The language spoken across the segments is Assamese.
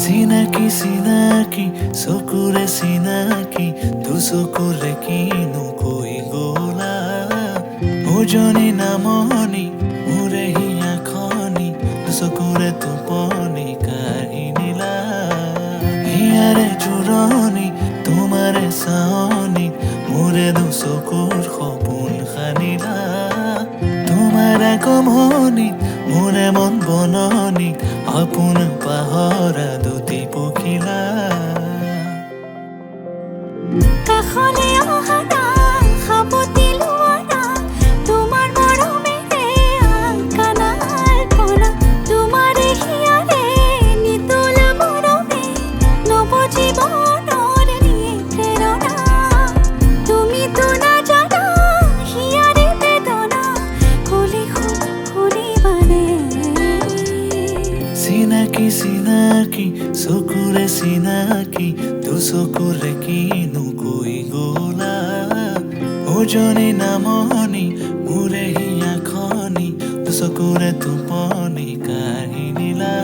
চিনাকি চিনাকি চকুৰে চিনাকি দুচকুৰে কিনো কৈ গলা উজনি নামনি মোৰে হিয়া খনি দুচকুৰে টোপনি কাঢ়ি নিলা হিয়াৰে জোৰণি তোমাৰে চাৱনি মোৰে দুচকুৰ সপোন সানিলা তোমাৰে কমনি মোৰে মন বননি আপোন পাহৰা দুটি পখিলা কাষলে অহা না সাৱটি লোৱা না তোমাৰ মৰমেৰে কাণাৰ পৰা তোমাৰে হিয়াৰে নিতল মৰমে নৱজীৱনৰ নিয়ে প্ৰেৰণা তুমিতো নাজানা হিয়াৰে বেদনা কলি শুনিবানে চিনাকি চিনাকি চকুৰে চিনাকি দুচকুৰে কিনো কৈ গলা উজনি নামনি মোৰে হিয়া খনি দুচকুৰে টোপনি কাঢ়ি নিলা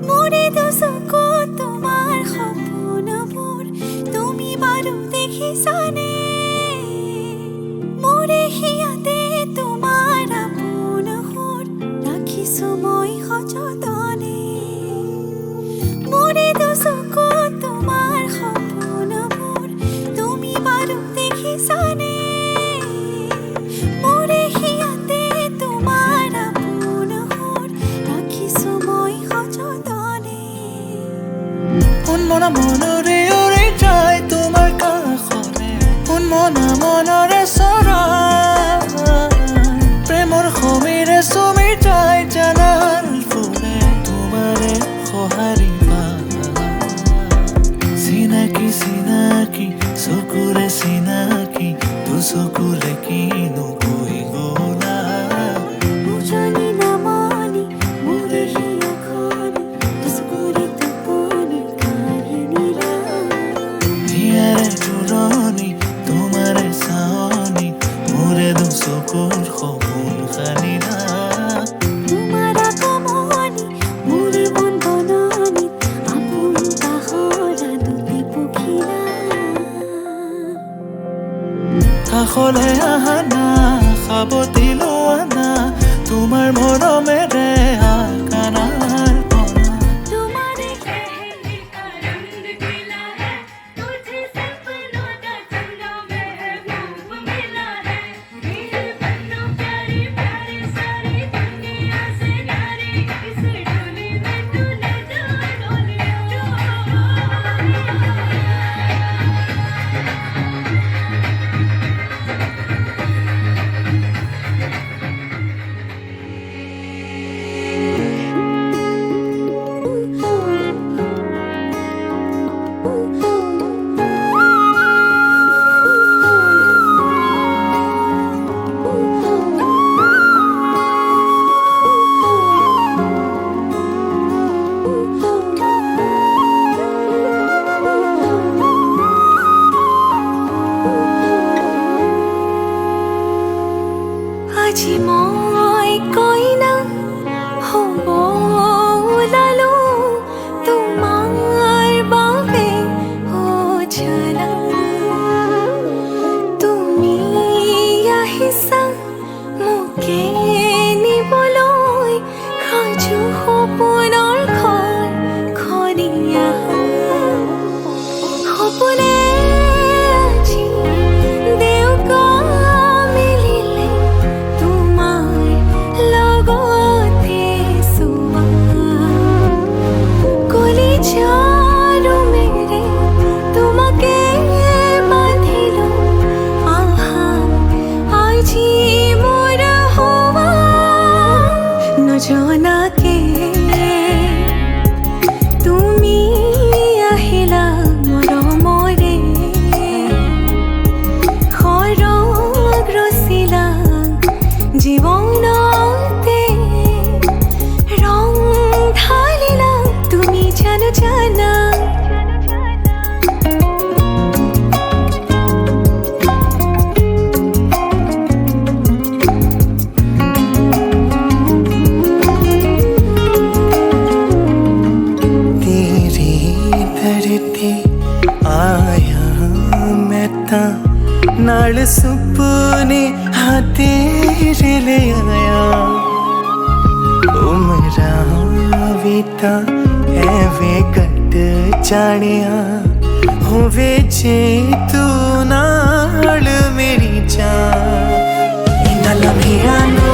মোৰে দুচকু তোমাৰ সপোনবোৰ তুমি বাৰু দেখিছানে মোৰে হিয়াতে তোমাৰ আপোন সুৰ ৰাখিছো মই সযতনে মোৰে দুচকু তোমাৰ সপোনবোৰ তুমি বাৰু দেখিছানে মোৰে হিয়াতে তোমাৰ আপোন সুৰ ৰাখিছো মই সযতনে মনা মনৰে উৰি যায় তোমাৰ কাষলে মনা মনৰে চৰাই প্ৰেমৰ সমীৰে চুমি যায় জানাল ফুলে তোমাৰে সঁহাৰি চিনাকি চিনাকি চকুৰে চিনাকি দুচকুৰে কিনো কৈ গলা উজনি নামনি মোৰে হিয়া খনি দুচকুৰে টোপনি কাঢ়ি নিলা হিয়াৰে জোৰণি তোমাৰে চাৱনি মোৰে দুচকুৰ সপোন সানিলা তোমাৰ কমনি মোৰে মন বননি আপোন পাহৰা দুটি পখিলা কাষলে আহা না সাৱটি লোৱা না তোমাৰ মৰমেৰে কাণাৰ পৰা तुम्हारे कहने का रंग खिला है तुझे सपनों का चंदा महबूब मिला है मेरे बन्नों प्यारी प्यारी सारी दुनिया से न्यारी इस डोली में तूने जो डोलिया আজি মই কইনা হ'ব ওলালো তোমাৰ বাবে জানা তুমি আহিছা মোকে নিবলৈ সাজু সপোনৰ ঘৰ খনিয়া সপোনে আজি দেউকা মিলিলে তোমাৰ ले आया। ओ मेरा बीता है वे कट जानिया होवे जे तू नाल मेरी जान। इन्ना लम्हिया नू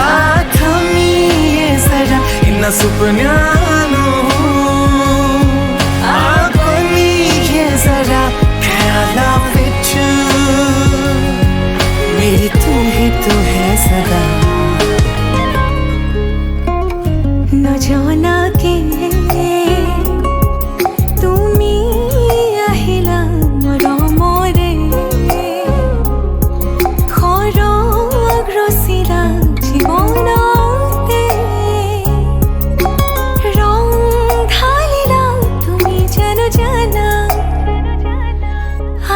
आथमीए जरा इन्ना सुपन्या नू आगोनीए जरा ख्याला विच मेरी तू ही तू है सदा। न जाना के তুমি আহিলা মৰমৰে খৰগ ৰচিলা জীৱনতে ৰং ঢালিলা তুমি জানো জানা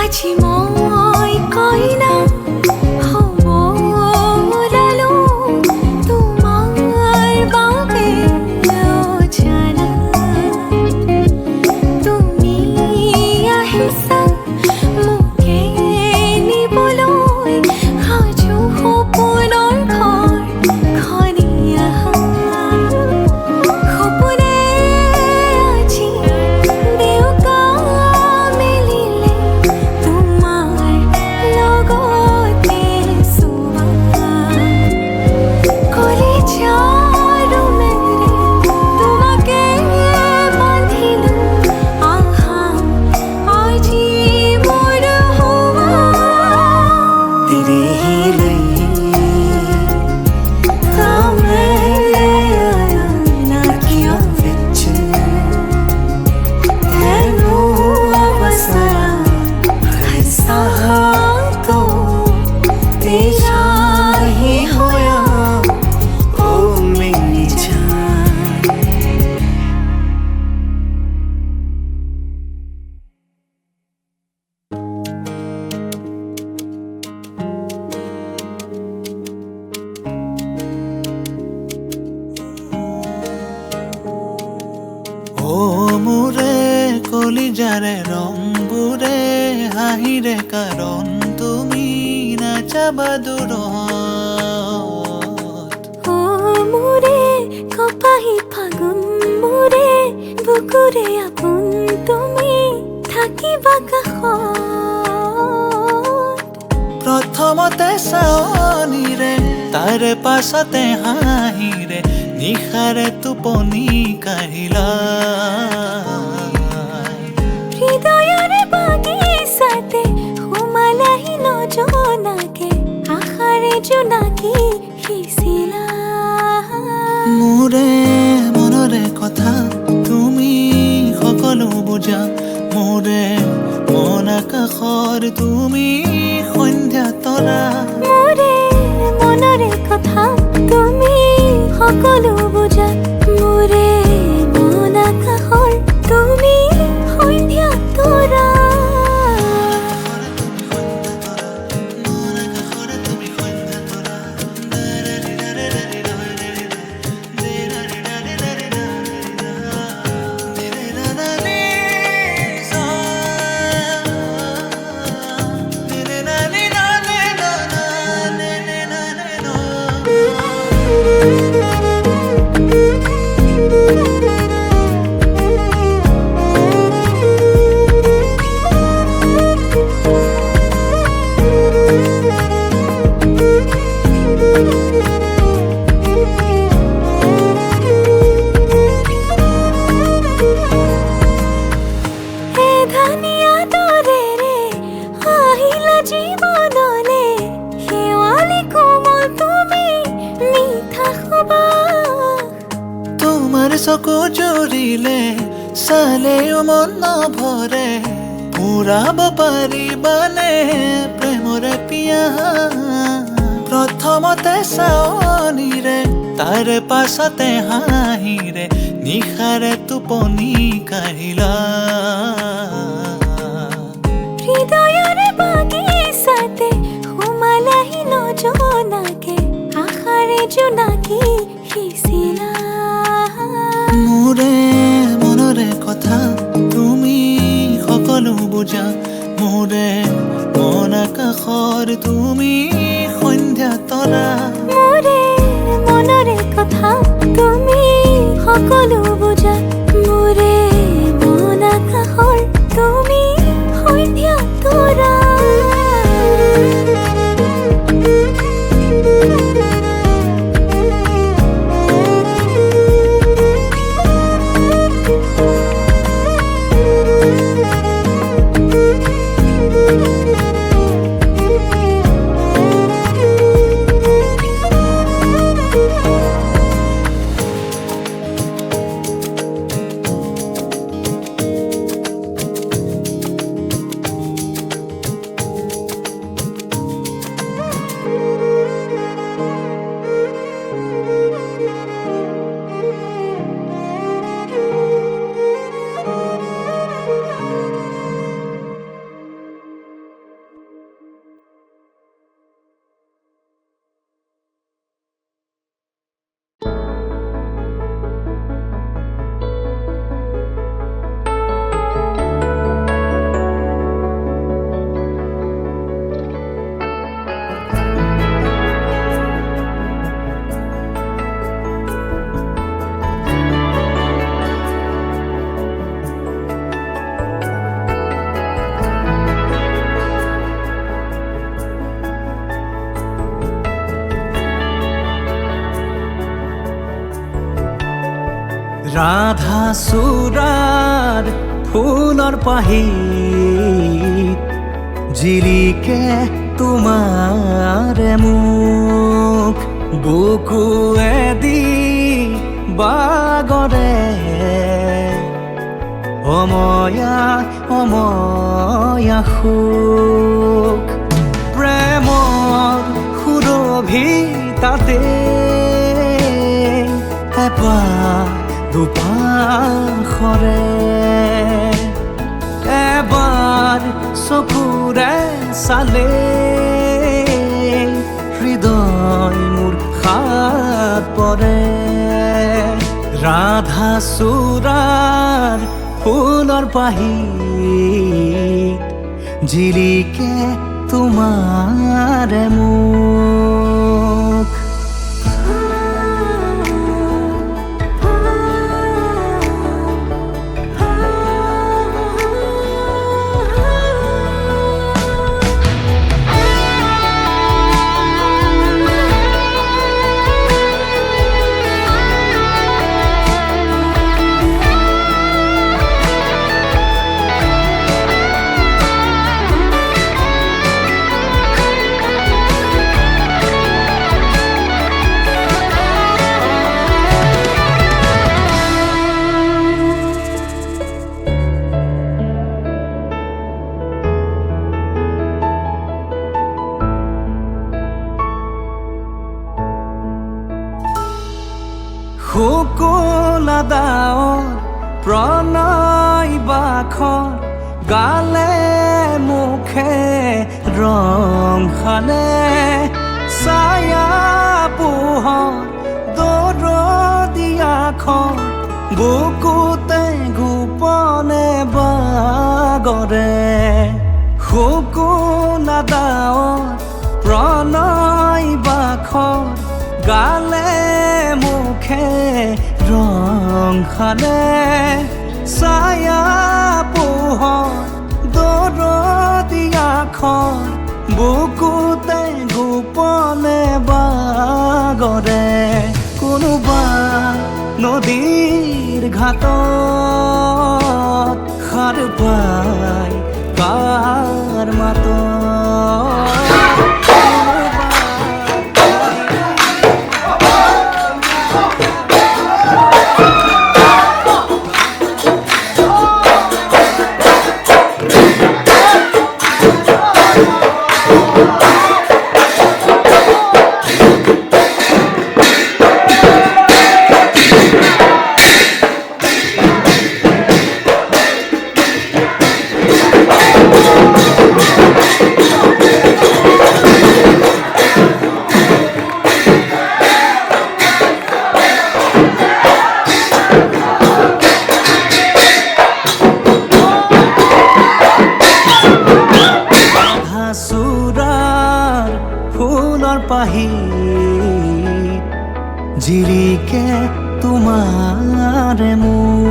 আজি মই কইনা হ'ব ওলালো তোমাৰ বাবে জানা তুমি আহিছা মোকে নিবলৈ সাজু সপোনৰ ঘৰ খনি আহা সপোনে আজি দেউকা মেলিলে তোমাৰ লগতে চোৱা কলিজাৰ মেৰে তোমাকে বান্ধিলো আহা আজি মোৰ হোৱা तेरे ही लिए কামে না কিয় विच তেনো অৱসৰা ऐसा তো तेरा ही होया ओ मेरी जान। ओ मोरे কলিজাৰে ৰংবোৰে হাঁহিৰে কাৰণ তুমি নাচাবা দূৰত। ও মোৰে কপাহী ফাগুন মোৰে বুকুৰে আপোন তুমি থাকিবা কাষত প্ৰথমতে চাৱনিৰে তাৰে পাছতে হাঁহিৰে নিশাৰে টোপনি কাঢ়িলা। হৃদয়ৰে বাগিচাতে সোমালাহি নজনাকে আশাৰে জোনাকী সিঁচিলা মোৰে মনৰে কথা তুমি সকলো বুজা মোৰে মন আকাশৰ তুমি সন্ধ্যা তৰা। মোৰে মনৰে কথা তুমি সকলো বুজা মোৰে মন আকাশৰ তুমি সন্ধ্যা তৰা। চকু জুৰিলে চালেও মন নভৰে পুৰাব পাৰিবানে প্ৰেমৰে পিয়াহ। প্ৰথমতে চাৱনিৰে তাৰে পাছতে হাঁহিৰে নিশাৰে টোপনি কাঢ়িলা। হৃদয়ৰে বাগিচাতে সোমালাহি নজনাকে আশাৰে জোনাকী সিঁচিলা। মোৰে মনৰে কথা তুমি সকলো বুজা মোৰে মন আকাশৰ তুমি ৰাধা চূড়াৰ ফুলৰ পাহিত জিলিকে তোমাৰে মুখ বুকুৱেদি বাগৰে অময়া অময়া সুখ প্ৰেমৰ সুৰভিতাতে এপাহ দুপাশৰে এবাৰ চকুৰে চালে হৃদয় মোৰ হাত পৰে ৰাধা চূড়াৰ ফুলৰ পাহিত জিলিকে তোমাৰে মুখ শুকুলা ডাৱৰ প্ৰণয় বাখৰ গালে মুখে ৰং সানে ছায়া পোহৰ দৰদিয়াখন বুকুতে গোপনে বাগৰে শুকুলা ডাৱৰ প্ৰণয় বাখৰ গালে মুখে ৰং সানে ছায়া পোহৰ দৰদিয়াখন বুকুতে গোপনে বাগৰে কোনোবা নদীৰ ঘাটত সাৰ পাই কাৰ মাতত পাহিত জিলিকে তোমাৰে মুখ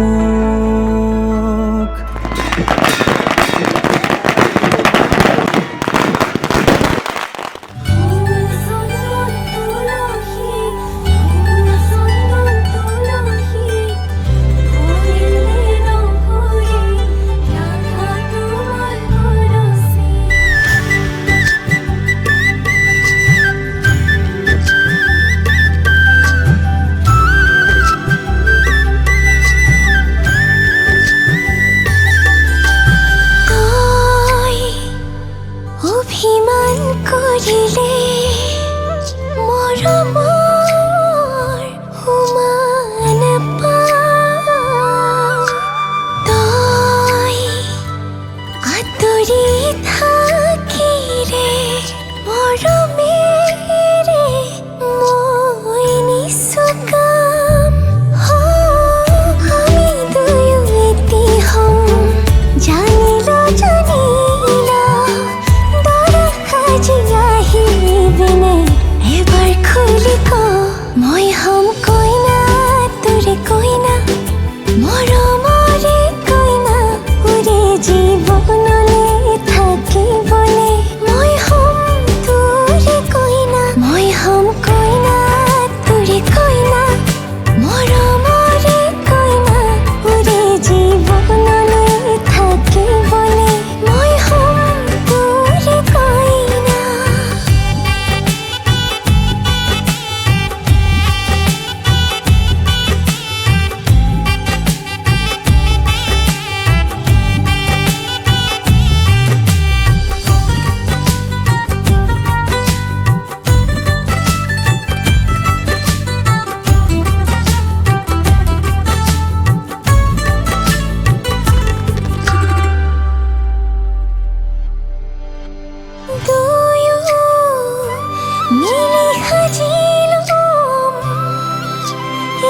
শিলি সাজিলোঁ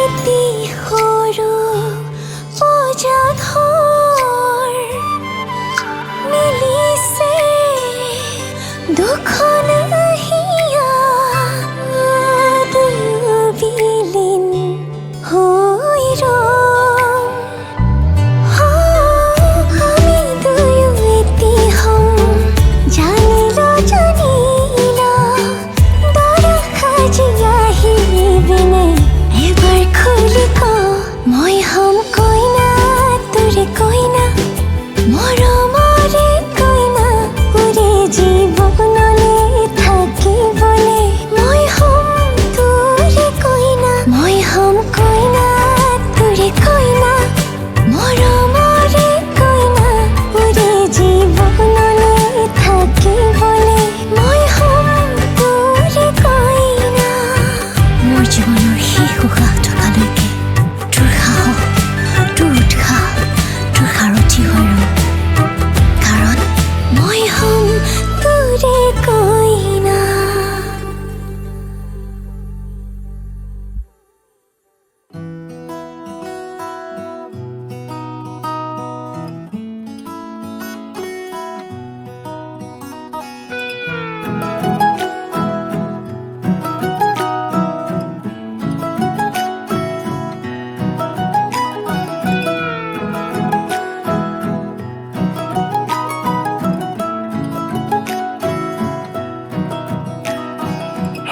এটি সৰু পজাঘৰ মিলিছে দুখন হিয়া দুয়ো বিলীন হৈ ৰং আমি দুয়ো এটি হম জানিলো দৰা সাজি আহিবিনে এবাৰ খুলি ক মই হম কইনা তোৰে কইনা মৰমৰে কইনা উৰে জীৱনলে থাকিবলে মই হম তোৰে কইনা মই হম কইনা তোৰে কইনা মৰমৰে কইনা উৰে জীৱনলে থাকিবলে মই হম তোৰে কইনা মোৰ জীৱনৰ শেষ উশাহ থকালৈকে তোৰ সাহস তোৰ উৎসাহ তোৰ সাৰথি হৈ ৰ'ম কাৰণ মই হম তোৰে কইনা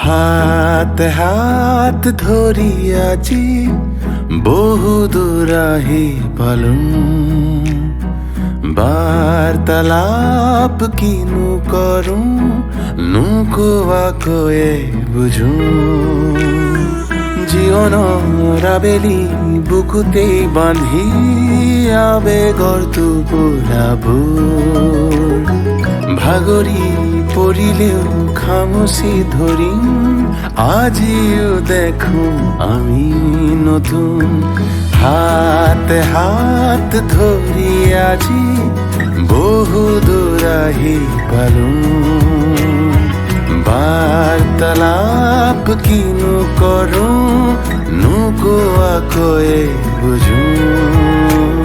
হাতে হাত ধৰি আজি বহু দূৰ আহি পালোঁ বাৰ্তালাপ কিনো কৰোঁ নোকোৱাকৈয়ে বুজোঁ জীৱনৰ আবেলি বুকুতেই বান্ধি আবেগৰ টোপোলাবোৰ ভাগৰি পৰিলেও খামুচি ধৰিম আজিও দেখো আমি নতুন হাতে হাত ধৰি আজি বহু দূৰ আহি পালোঁ বাৰ্তালাপ কিনো কৰোঁ নোকোৱাকৈয়ে বুজোঁ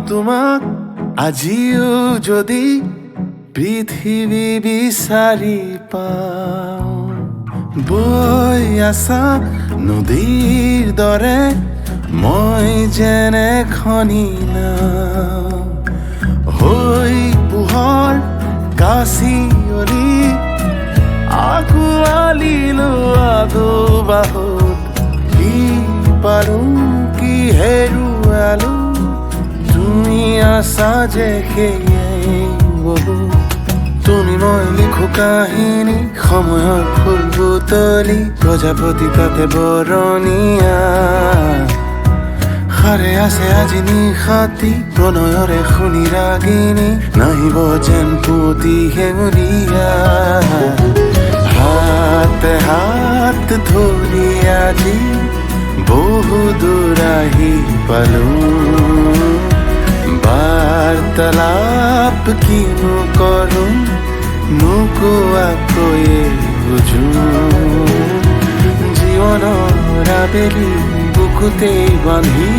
তোমাক আজিও যদি পৃথিৱী বিচাৰি পাওঁ বৈ আছা নদীৰ দৰে মই যেনে খনি নাও হৈ পোহৰ কাচিয়লি আঁকোৱালিলো আগো বাহুত কি পাৰোঁ কি হেৰুৱালো তুমি আছা যে সেয়াই বহু তুমি মই লিখো কাহিনী সময়ৰ ফুল বুটলি প্ৰজাপতি তাতে বৰণীয়া সাৰে আছে আজি নিশাতি প্ৰণয়ৰে শুনি ৰাগিনী নাহিব যেন পুতি হেঙুলীয়া হাতে হাত ধৰি আজি বহু দূৰ আহি পালোঁ বাৰ্তালাপ কিনো কৰোঁ নোকোৱাকৈয়ে বুজোঁ জীৱনৰ আবেলি বুকুতেই বান্ধি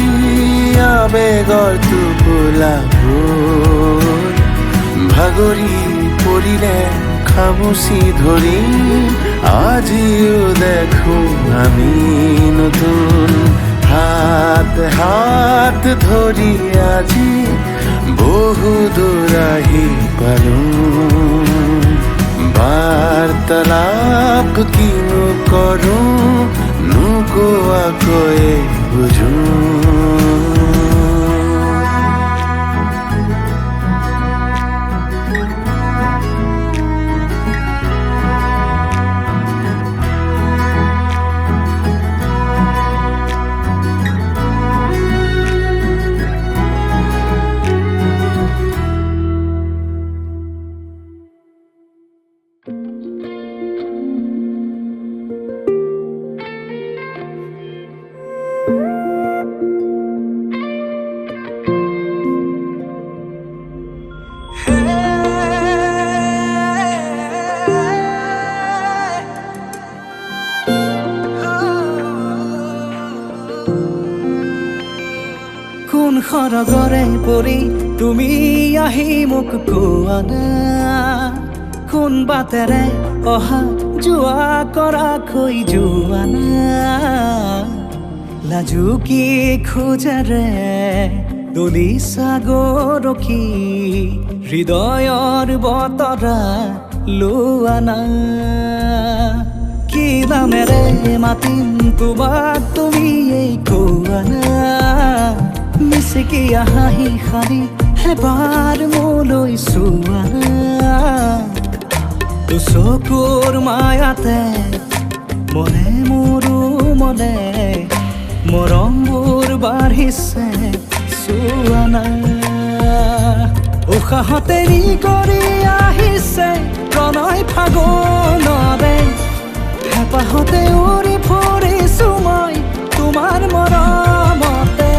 আবেগৰ টোপোলাবোৰ ভাগৰি পৰিলে খামুচি ধৰি আজিও দেখো আমি নতুন হাত হাত ধৰি আজি বহু দূৰ আহি পালোঁ বাৰ্তালাপ কিনো কৰোঁ নোকোৱাকৈয়ে বুজোঁ কোন সৰগৰে পৰি তুমি আহি মোক কোৱা না কোন বাটেৰে অহা যোৱা কৰাকৈ যোৱা না লাজু কি খোজেৰে দলিছা গৰখি হৃদয়ৰ বতৰা লোৱা না কি নামেৰে মাতিম তোমাক তুমি এই কোৱা না মিচিকি হাঁহি সাৰি এবাৰ মোলৈ চোৱা না চকুৰ মায়াতে মনে মোৰো মনে মৰমবোৰ বাঢ়িছে চোৱা না উশাহতে নি কৰি আহিছে প্ৰণয় ফাগুনৰে হেঁপাহতে উৰি ফুৰিছো মই তোমাৰ মৰমতে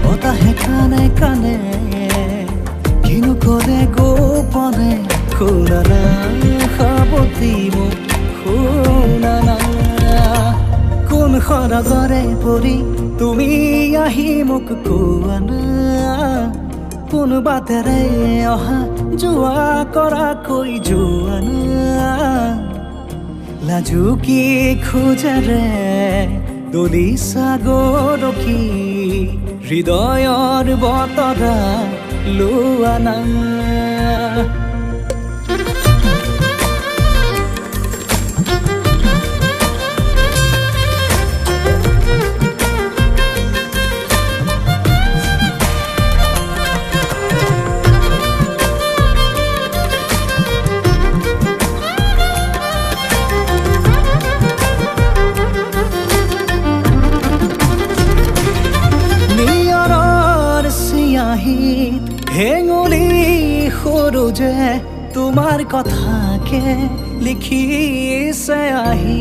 বতাহে কানে কানে কিনো ক'লে গোপনে শুনা না সাৱতি মোক শুনা না কোন সৰগৰে পৰি তুমি আহি মোক কোৱা না কোন বাটেৰে অহা যোৱা কৰাকৈ যোৱা না লাজু কি খোজেৰে দলিছা গৰখি হৃদয়ৰ বতৰা লোৱা না হেঙুলি সৰু যে তোমাৰ কথাকে লিখিছে আহি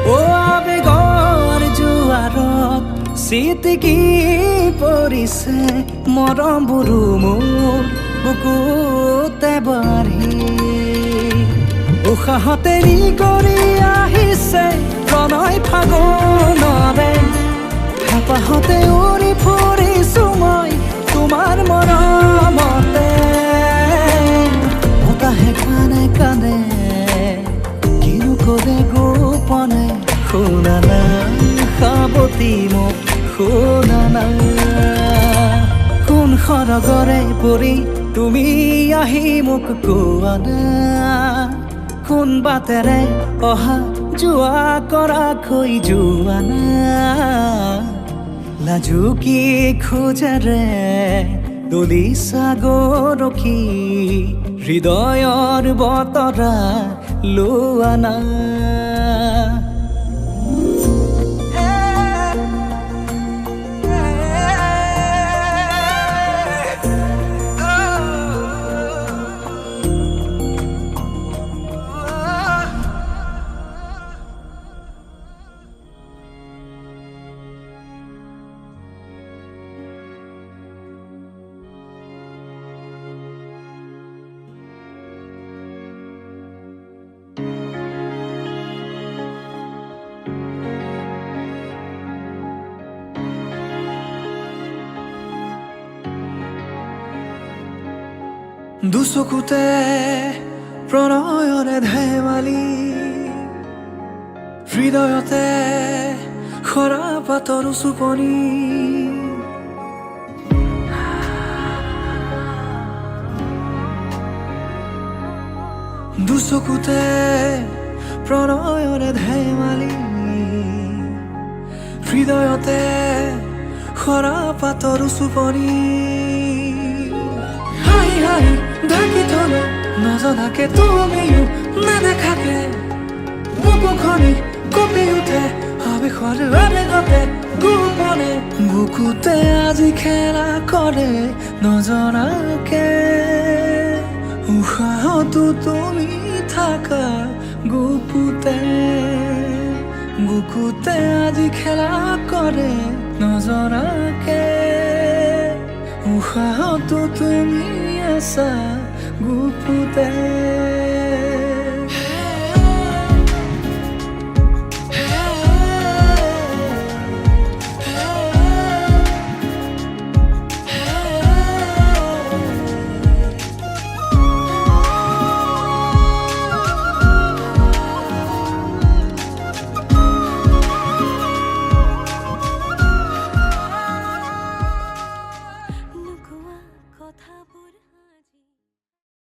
অ আবেগৰ জোৱাৰত চিটিকি পৰিছে মৰমবোৰো মোৰ বুকুতে বাঢ়ি উশাহতে নি কৰি আহিছে প্ৰণয় ফাগুনৰে হেঁপাহতে উৰি ফুৰিছো মই তোমাৰ মৰমতে বতাহে কানে কানে কিনো ক'লে গোপনে শুনা না সাৱতি মোক শুনা না কোন সৰগৰে পৰি তুমি আহি মোক কোৱা না কোন বাটেৰে অহা যোৱা কৰাকৈ যোৱা না লাজু কি খোজেৰে দলিছা গৰখি হৃদয়ৰ বতৰা লোৱা না দুচকুতে প্ৰণয়ৰে ধেমালি হৃদয়তে খৰা পাতৰ চুপনি দুচকুতে প্ৰণয়ৰে ধেমালি হৃদয়তে খৰা পাতৰ চুপনি হাই হাই ঢাকি থলে নজনাকে তুমিও নেদেখাকে বুকুখনি কঁপি উঠে আবেশৰ আবেগতে গোপনে বুকুতে আজি খেলা কৰে নজনাকে উশাহতো তুমি থাকা গুপুতে বুকুতে আজি খেলা কৰে নজনাকে খোৱাটো তুমি আছা গুপুতে